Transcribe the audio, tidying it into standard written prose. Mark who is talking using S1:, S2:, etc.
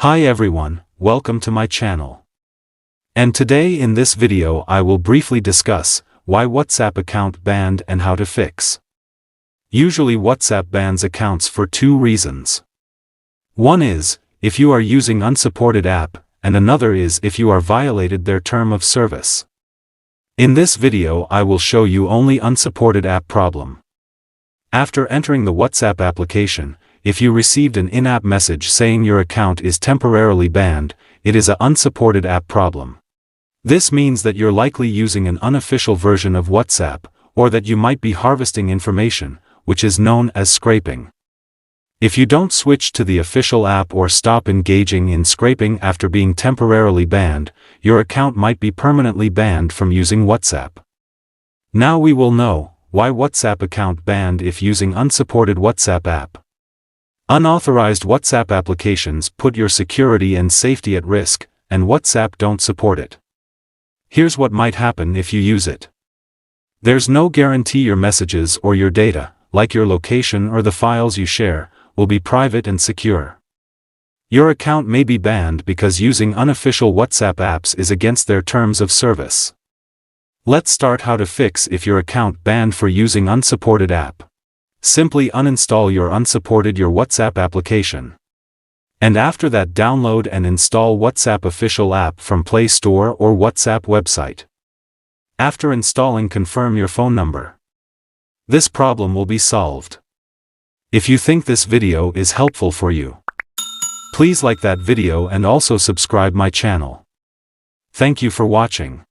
S1: Hi everyone, welcome to my channel. And today in this video I will briefly discuss why WhatsApp account banned and how to fix. Usually WhatsApp bans accounts for two reasons. One is, if you are using unsupported app, and another is if you are violated their term of service. In this video I will show you only unsupported app problem. After entering the WhatsApp application, if you received an in-app message saying your account is temporarily banned, it is an unsupported app problem. This means that you're likely using an unofficial version of WhatsApp, or that you might be harvesting information, which is known as scraping. If you don't switch to the official app or stop engaging in scraping after being temporarily banned, your account might be permanently banned from using WhatsApp. Now we will know why WhatsApp account banned if using unsupported WhatsApp app. Unauthorized WhatsApp applications put your security and safety at risk, and WhatsApp don't support it. Here's what might happen if you use it. There's no guarantee your messages or your data, like your location or the files you share, will be private and secure. Your account may be banned because using unofficial WhatsApp apps is against their terms of service. Let's start how to fix if your account banned for using unsupported app. Simply uninstall your WhatsApp application. And after that download and install WhatsApp official app from Play Store or WhatsApp website. After installing, confirm your phone number. This problem will be solved. If you think this video is helpful for you, please like that video and also subscribe my channel. Thank you for watching.